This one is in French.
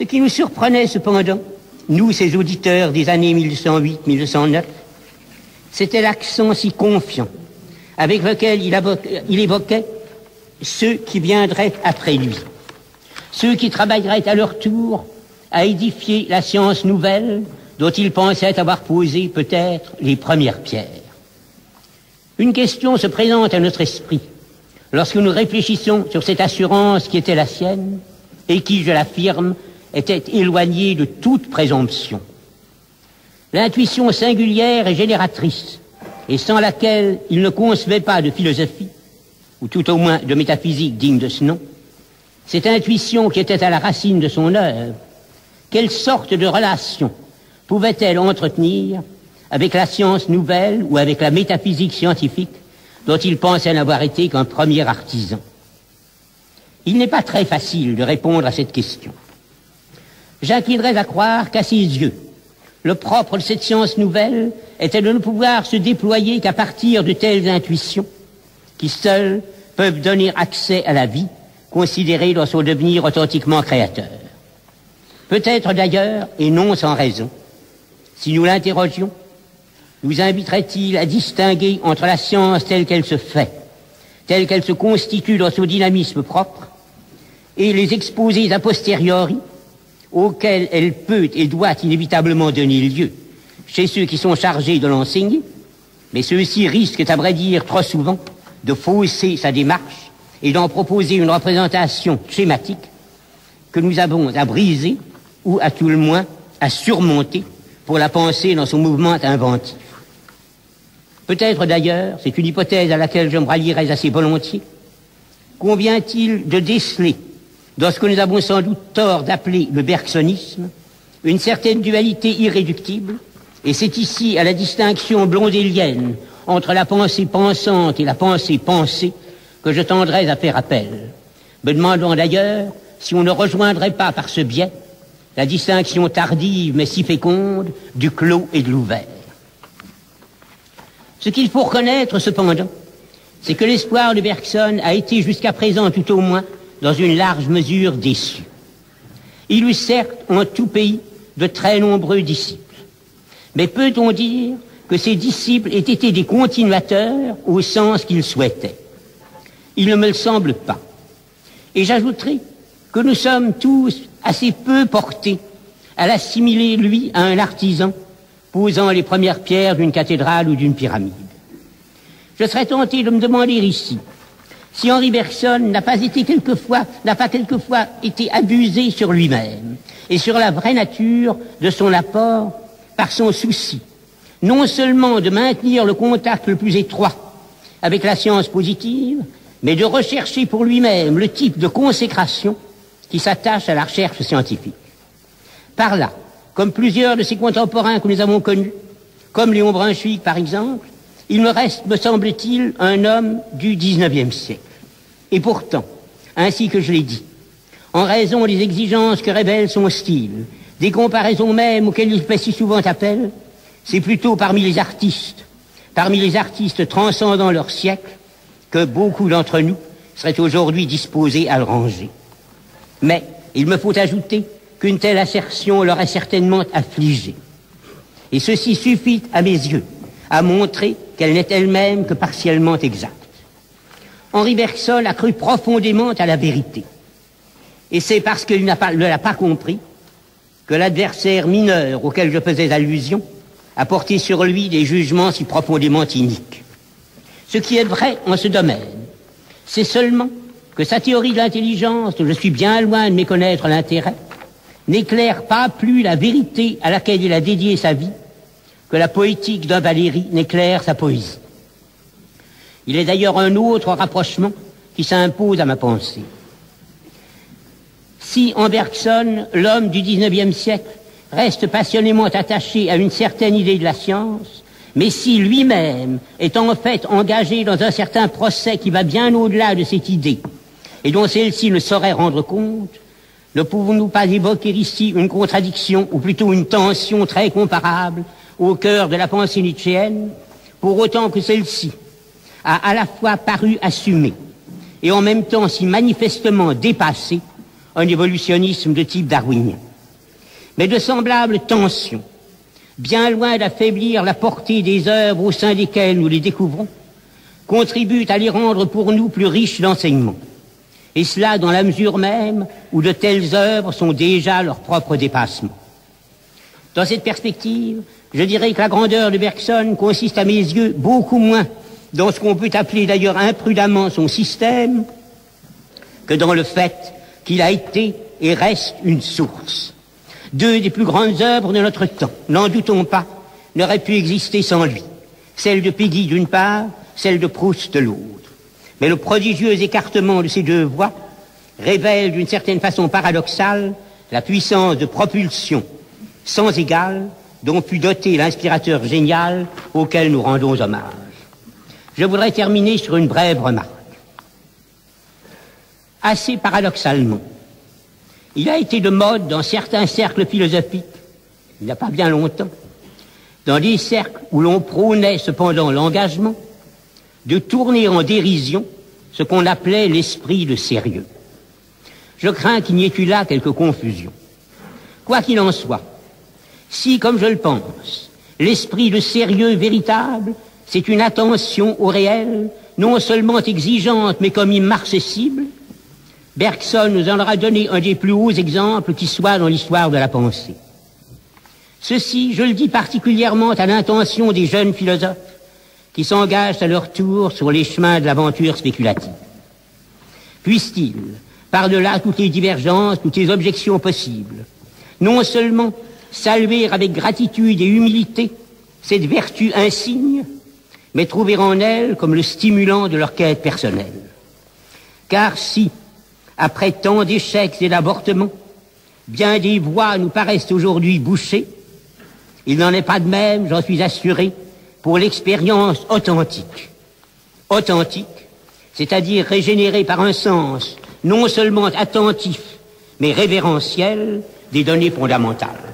Ce qui nous surprenait cependant, nous, ces auditeurs des années 1908-1909, c'était l'accent si confiant avec lequel il évoquait ceux qui viendraient après lui, ceux qui travailleraient à leur tour à édifier la science nouvelle dont il pensait avoir posé peut-être les premières pierres. Une question se présente à notre esprit lorsque nous réfléchissons sur cette assurance qui était la sienne et qui, je l'affirme, était éloignée de toute présomption. L'intuition singulière et génératrice, et sans laquelle il ne concevait pas de philosophie, ou tout au moins de métaphysique digne de ce nom, cette intuition qui était à la racine de son œuvre, quelle sorte de relation pouvait-elle entretenir avec la science nouvelle ou avec la métaphysique scientifique dont il pensait n'avoir été qu'un premier artisan? Il n'est pas très facile de répondre à cette question. J'inclinerais à croire qu'à ses yeux, le propre de cette science nouvelle était de ne pouvoir se déployer qu'à partir de telles intuitions qui seules peuvent donner accès à la vie, considérée dans son devenir authentiquement créateur. Peut-être d'ailleurs, et non sans raison, si nous l'interrogions, nous inviterait-il à distinguer entre la science telle qu'elle se fait, telle qu'elle se constitue dans son dynamisme propre, et les exposés a posteriori, auxquels elle peut et doit inévitablement donner lieu chez ceux qui sont chargés de l'enseigner, mais ceux-ci risquent, à vrai dire, trop souvent, de fausser sa démarche et d'en proposer une représentation schématique que nous avons à briser ou, à tout le moins, à surmonter pour la pensée dans son mouvement inventif. Peut-être d'ailleurs, c'est une hypothèse à laquelle je me rallierais assez volontiers, convient-il de déceler, dans ce que nous avons sans doute tort d'appeler le bergsonisme, une certaine dualité irréductible, et c'est ici à la distinction blondélienne entre la pensée pensante et la pensée pensée que je tendrais à faire appel, me demandant d'ailleurs si on ne rejoindrait pas par ce biais la distinction tardive mais si féconde du clos et de l'ouvert. Ce qu'il faut reconnaître cependant, c'est que l'espoir de Bergson a été jusqu'à présent tout au moins dans une large mesure déçu. Il eut certes en tout pays de très nombreux disciples, mais peut-on dire que ces disciples aient été des continuateurs au sens qu'ils souhaitaient? Il ne me le semble pas. Et j'ajouterai que nous sommes tous assez peu portés à l'assimiler, lui, à un artisan posant les premières pierres d'une cathédrale ou d'une pyramide. Je serais tenté de me demander ici si Henri Bergson n'a pas quelquefois été abusé sur lui-même et sur la vraie nature de son apport par son souci, non seulement de maintenir le contact le plus étroit avec la science positive, mais de rechercher pour lui-même le type de consécration qui s'attache à la recherche scientifique. Par là, comme plusieurs de ses contemporains que nous avons connus, comme Léon Brunswick par exemple, il me reste, me semble-t-il, un homme du XIXe siècle. Et pourtant, ainsi que je l'ai dit, en raison des exigences que révèle son style, des comparaisons même auxquelles il fait si souvent appel, c'est plutôt parmi les artistes transcendant leur siècle, que beaucoup d'entre nous seraient aujourd'hui disposés à le ranger. Mais il me faut ajouter qu'une telle assertion l'aurait certainement affligé. Et ceci suffit, à mes yeux, à montrer qu'elle n'est elle-même que partiellement exacte. Henri Bergson a cru profondément à la vérité. Et c'est parce qu'il ne l'a pas compris que l'adversaire mineur auquel je faisais allusion a porté sur lui des jugements si profondément iniques. Ce qui est vrai en ce domaine, c'est seulement que sa théorie de l'intelligence, dont je suis bien loin de méconnaître l'intérêt, n'éclaire pas plus la vérité à laquelle il a dédié sa vie que la poétique d'un Valéry n'éclaire sa poésie. Il est d'ailleurs un autre rapprochement qui s'impose à ma pensée. Si en Bergson, l'homme du XIXe siècle reste passionnément attaché à une certaine idée de la science, mais si lui-même est en fait engagé dans un certain procès qui va bien au-delà de cette idée et dont celle-ci ne saurait rendre compte, ne pouvons-nous pas évoquer ici une contradiction, ou plutôt une tension très comparable au cœur de la pensée nietzschéenne, pour autant que celle-ci a à la fois paru assumer et en même temps si manifestement dépasser un évolutionnisme de type darwinien. Mais de semblables tensions, bien loin d'affaiblir la portée des œuvres au sein desquelles nous les découvrons, contribuent à les rendre pour nous plus riches d'enseignements. Et cela dans la mesure même où de telles œuvres sont déjà leur propre dépassement. Dans cette perspective, je dirais que la grandeur de Bergson consiste à mes yeux beaucoup moins dans ce qu'on peut appeler d'ailleurs imprudemment son système que dans le fait qu'il a été et reste une source. Deux des plus grandes œuvres de notre temps, n'en doutons pas, n'auraient pu exister sans lui. Celle de Peggy d'une part, celle de Proust de l'autre. Mais le prodigieux écartement de ces deux voies révèle d'une certaine façon paradoxale la puissance de propulsion sans égale dont fut doté l'inspirateur génial auquel nous rendons hommage. Je voudrais terminer sur une brève remarque. Assez paradoxalement, il a été de mode dans certains cercles philosophiques, il n'y a pas bien longtemps, dans des cercles où l'on prônait cependant l'engagement, de tourner en dérision ce qu'on appelait l'esprit de sérieux. Je crains qu'il n'y ait eu là quelque confusion. Quoi qu'il en soit, si, comme je le pense, l'esprit de sérieux véritable, c'est une attention au réel, non seulement exigeante, mais comme immarcessible, Bergson nous en aura donné un des plus hauts exemples qui soit dans l'histoire de la pensée. Ceci, je le dis particulièrement à l'intention des jeunes philosophes qui s'engagent à leur tour sur les chemins de l'aventure spéculative. Puissent-ils, par-delà toutes les divergences, toutes les objections possibles, non seulement saluer avec gratitude et humilité cette vertu insigne, mais trouver en elle comme le stimulant de leur quête personnelle. Car si, après tant d'échecs et d'avortements, bien des voies nous paraissent aujourd'hui bouchées, il n'en est pas de même, j'en suis assuré, pour l'expérience authentique. Authentique, c'est-à-dire régénérée par un sens non seulement attentif, mais révérentiel des données fondamentales.